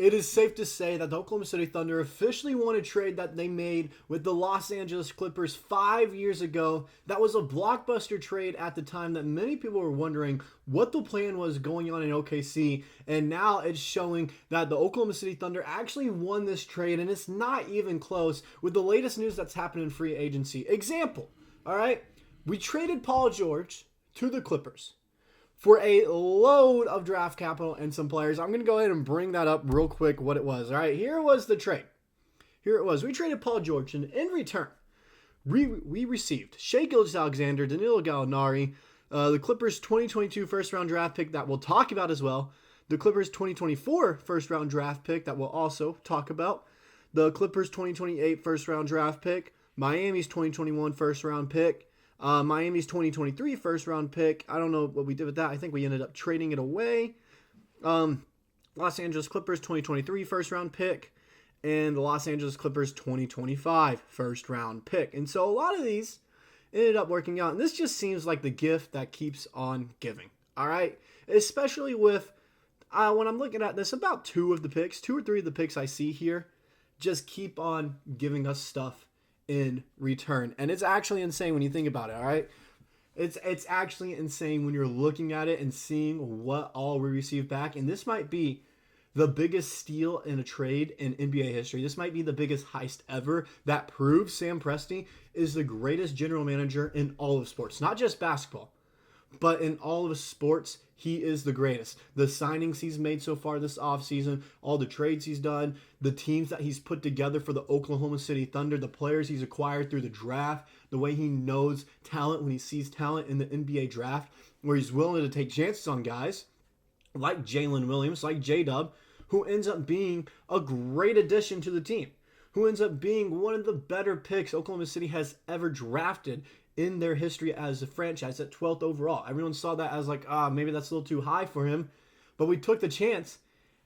It is safe to say that the Oklahoma City Thunder officially won a trade that they made with the Los Angeles Clippers 5 years ago. That was a blockbuster trade at the time that many people were wondering what the plan was going on in OKC. And now it's showing that the Oklahoma City Thunder actually won this trade, and it's not even close with the latest news that's happened in free agency. Example, all right? We traded Paul George to the Clippers for a load of draft capital and some players. I'm going to go ahead and bring that up real quick, what it was. All right, here was the trade. Here it was. We traded Paul George, and in return, we received Shai Gilgeous-Alexander, Danilo Gallinari, the Clippers 2022 first-round draft pick that we'll talk about as well, the Clippers 2024 first-round draft pick that we'll also talk about, the Clippers 2028 first-round draft pick, Miami's 2021 first-round pick, Miami's 2023 first-round pick. I don't know what we did with that. I think we ended up trading it away. Los Angeles Clippers 2023 first-round pick, and the Los Angeles Clippers 2025 first-round pick. And so a lot of these ended up working out. And this just seems like the gift that keeps on giving. All right? Especially with, when I'm looking at this, about two or three of the picks I see here just keep on giving us stuff in return. And it's actually insane when you think about it, all right? It's actually insane when you're looking at it and seeing what all we received back. And this might be the biggest steal in a trade in NBA history. This might be the biggest heist ever that proves Sam Presti is the greatest general manager in all of sports. Not just basketball, but in all of sports, he is the greatest. The signings he's made so far this offseason, all the trades he's done, the teams that he's put together for the Oklahoma City Thunder, the players he's acquired through the draft, the way he knows talent when he sees talent in the NBA draft, where he's willing to take chances on guys like Jalen Williams, like J-Dub, who ends up being a great addition to the team, who ends up being one of the better picks Oklahoma City has ever drafted in their history as a franchise at 12th overall. Everyone saw that as like, maybe that's a little too high for him, but we took the chance,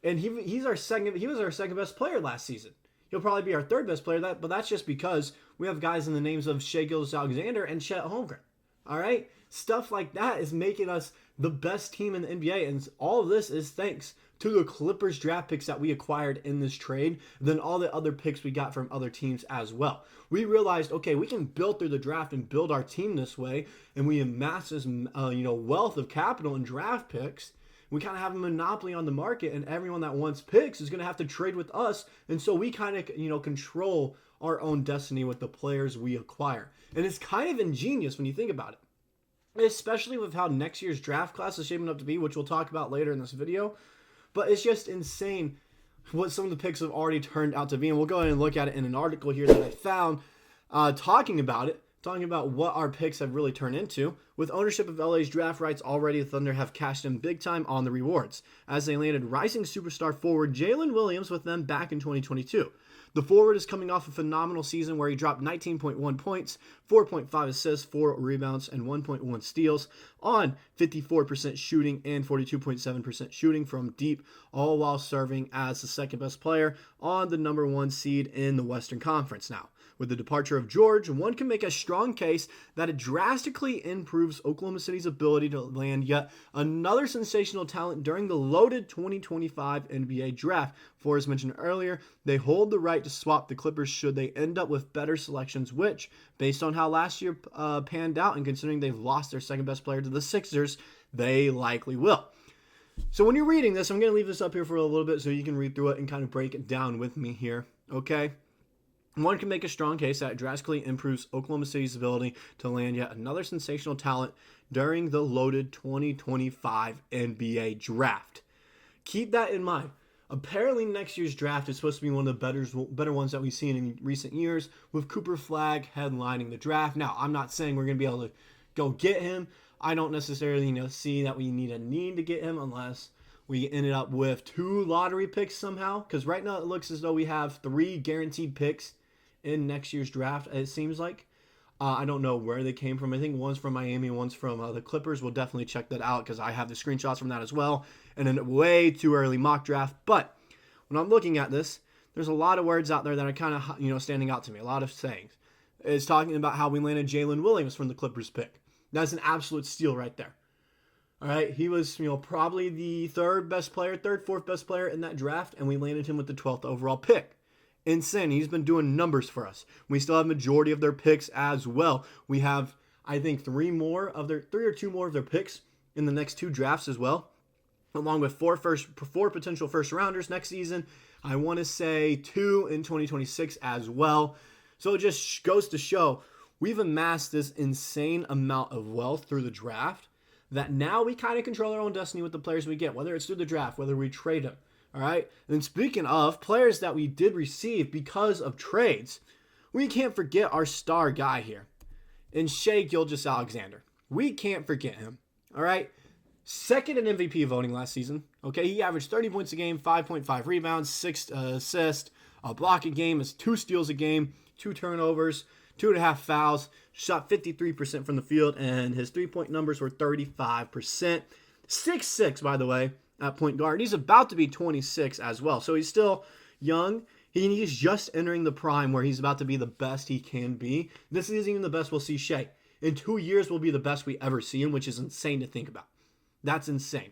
and he was our second best player last season. He'll probably be our third best player, but that's just because we have guys in the names of Shai Gilgeous-Alexander and Chet Holmgren. All right? Stuff like that is making us the best team in the NBA, and all of this is thanks to the Clippers draft picks that we acquired in this trade, then all the other picks we got from other teams as well. We realized, okay, we can build through the draft and build our team this way, and we amass this wealth of capital and draft picks. We kind of have a monopoly on the market, and everyone that wants picks is going to have to trade with us, and so we kind of control our own destiny with the players we acquire. And it's kind of ingenious when you think about it, especially with how next year's draft class is shaping up to be, which we'll talk about later in this video. But it's just insane what some of the picks have already turned out to be. And we'll go ahead and look at it in an article here that I found talking about what our picks have really turned into. With ownership of LA's draft rights already, the Thunder have cashed in big time on the rewards, as they landed rising superstar forward Jalen Williams with them back in 2022. The forward is coming off a phenomenal season where he dropped 19.1 points, 4.5 assists, 4 rebounds, and 1.1 steals on 54% shooting and 42.7% shooting from deep, all while serving as the second best player on the number 1 seed in the Western Conference now. With the departure of George, one can make a strong case that it drastically improves Oklahoma City's ability to land yet another sensational talent during the loaded 2025 NBA draft. For as mentioned earlier, they hold the right to swap the Clippers should they end up with better selections, which, based on how last year panned out and considering they've lost their second best player to the Sixers, they likely will. So when you're reading this, I'm going to leave this up here for a little bit so you can read through it and kind of break it down with me here, okay? One can make a strong case that it drastically improves Oklahoma City's ability to land yet another sensational talent during the loaded 2025 NBA draft. Keep that in mind. Apparently next year's draft is supposed to be one of the better ones that we've seen in recent years, with Cooper Flagg headlining the draft. Now, I'm not saying we're going to be able to go get him. I don't necessarily see that we need to get him unless we ended up with 2 lottery picks somehow, because right now it looks as though we have 3 guaranteed picks in next year's draft, it seems like. I don't know where they came from. I think one's from Miami, one's from the Clippers. We'll definitely check that out because I have the screenshots from that as well. And a way too early mock draft. But when I'm looking at this, there's a lot of words out there that are kind of standing out to me. A lot of sayings. It's talking about how we landed Jalen Williams from the Clippers pick. That's an absolute steal right there. All right, he was, probably the third, fourth best player in that draft, and we landed him with the 12th overall pick. Insane. He's been doing numbers for us. We still have majority of their picks as well. We have, I think, three or two more of their picks in the next two drafts as well, along with four potential first rounders next season. I want to say 2 in 2026 as well. So it just goes to show we've amassed this insane amount of wealth through the draft that now we kind of control our own destiny with the players we get, whether it's through the draft, whether we trade them. All right. And speaking of players that we did receive because of trades, we can't forget our star guy here in Shai Gilgeous-Alexander. We can't forget him. All right. Second in MVP voting last season. Okay. He averaged 30 points a game, 5.5 rebounds, 6 assists, a block a game, 2 steals a game, 2 turnovers, 2.5 fouls, shot 53% from the field, and his 3-point numbers were 35%. 6'6", by the way, at point guard. He's about to be 26 as well, so he's still young. He's just entering the prime where he's about to be the best he can be. This isn't even the best we'll see Shai. In 2 years, will be the best we ever see him, which is insane to think about. That's insane.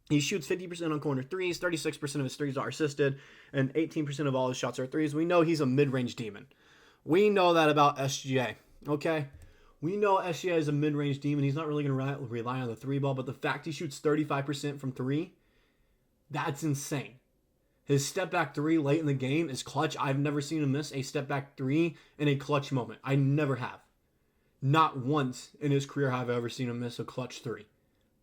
He shoots 50% on corner threes, 36% of his threes are assisted, and 18% of all his shots are threes. We know he's a mid-range demon. We know that about SGA, okay? We know SGA is a mid-range demon. He's not really going to rely on the 3 ball, but the fact he shoots 35% from 3, that's insane. His step-back 3 late in the game is clutch. I've never seen him miss a step-back 3 in a clutch moment. I never have. Not once in his career have I ever seen him miss a clutch 3.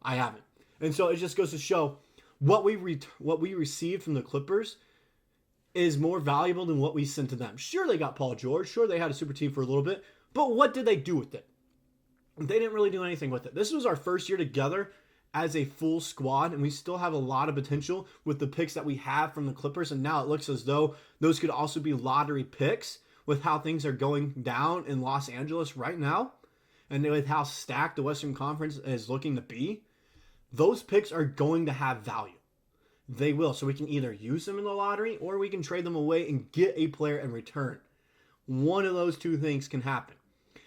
I haven't. And so it just goes to show what we received from the Clippers is more valuable than what we sent to them. Sure, they got Paul George. Sure, they had a super team for a little bit. But what did they do with it? They didn't really do anything with it. This was our first year together as a full squad, and we still have a lot of potential with the picks that we have from the Clippers. And now it looks as though those could also be lottery picks with how things are going down in Los Angeles right now. And with how stacked the Western Conference is looking to be, those picks are going to have value. They will. So we can either use them in the lottery or we can trade them away and get a player in return. One of those two things can happen.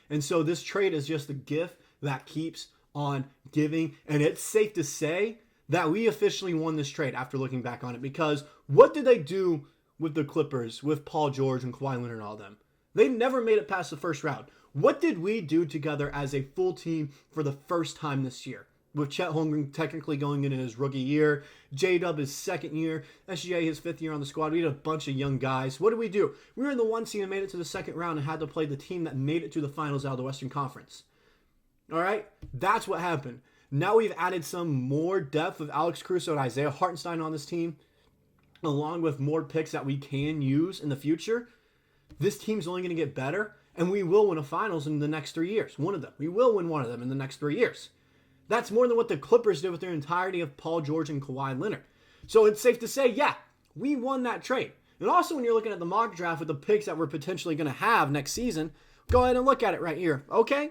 And so this trade is just a gift that keeps on giving. And it's safe to say that we officially won this trade after looking back on it. Because what did they do with the Clippers, with Paul George and Kawhi Leonard and all them? They never made it past the first round. What did we do together as a full team for the first time this year? With Chet Holmgren technically going into his rookie year, J-Dub his second year, SGA his 5th year on the squad. We had a bunch of young guys. What did we do? We were in the 1 seed and made it to the second round and had to play the team that made it to the finals out of the Western Conference. All right? That's what happened. Now we've added some more depth with Alex Caruso and Isaiah Hartenstein on this team, along with more picks that we can use in the future. This team's only going to get better, and we will win a finals in the next 3 years. One of them. We will win one of them in the next 3 years. That's more than what the Clippers did with their entirety of Paul George and Kawhi Leonard. So it's safe to say, yeah, we won that trade. And also when you're looking at the mock draft with the picks that we're potentially going to have next season, go ahead and look at it right here, okay?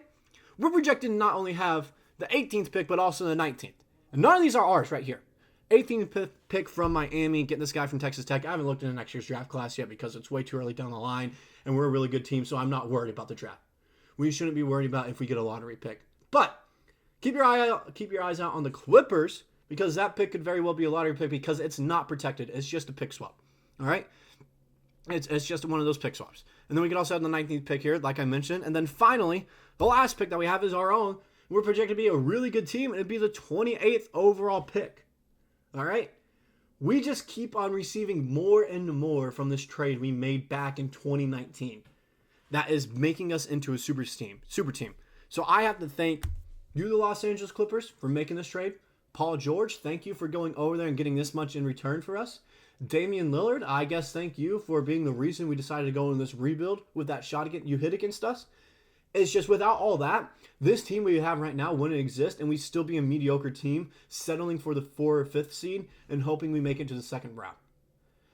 We're projected to not only have the 18th pick, but also the 19th. And none of these are ours right here. 18th pick from Miami, getting this guy from Texas Tech. I haven't looked into next year's draft class yet because it's way too early down the line, and we're a really good team, so I'm not worried about the draft. We shouldn't be worried about if we get a lottery pick. But keep your eyes out on the Clippers, because that pick could very well be a lottery pick because it's not protected. It's just a pick swap. All right? It's just one of those pick swaps. And then we can also have the 19th pick here, like I mentioned. And then finally, the last pick that we have is our own. We're projected to be a really good team, and it'd be the 28th overall pick. All right? We just keep on receiving more and more from this trade we made back in 2019. That is making us into a super team. So I have to thank you, the Los Angeles Clippers, for making this trade. Paul George, thank you for going over there and getting this much in return for us. Damian Lillard, I guess thank you for being the reason we decided to go in this rebuild with that shot you hit against us. It's just without all that, this team we have right now wouldn't exist, and we'd still be a mediocre team settling for the 4th or 5th seed and hoping we make it to the second round.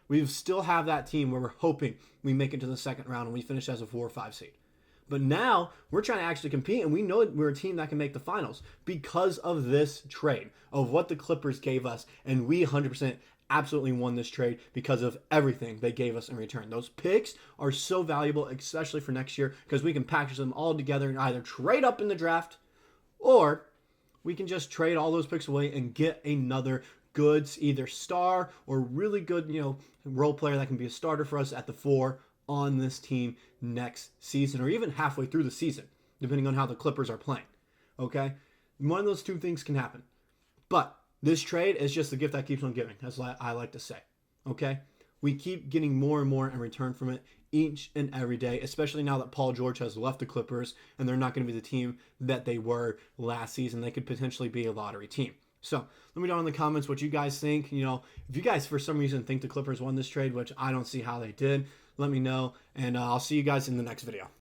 We still have that team where we're hoping we make it to the second round and we finish as a 4 or 5 seed. But now we're trying to actually compete, and we know we're a team that can make the finals because of this trade, of what the Clippers gave us. And we 100% absolutely won this trade because of everything they gave us in return. Those picks are so valuable, especially for next year, because we can package them all together and either trade up in the draft or we can just trade all those picks away and get another good, either star or really good, role player that can be a starter for us at the 4 on this team next season, or even halfway through the season, depending on how the Clippers are playing. Okay? One of those two things can happen. But this trade is just the gift that keeps on giving, as I like to say. Okay? We keep getting more and more in return from it each and every day, especially now that Paul George has left the Clippers and they're not going to be the team that they were last season. They could potentially be a lottery team. So let me know in the comments what you guys think. If you guys for some reason think the Clippers won this trade, which I don't see how they did, let me know. And I'll see you guys in the next video.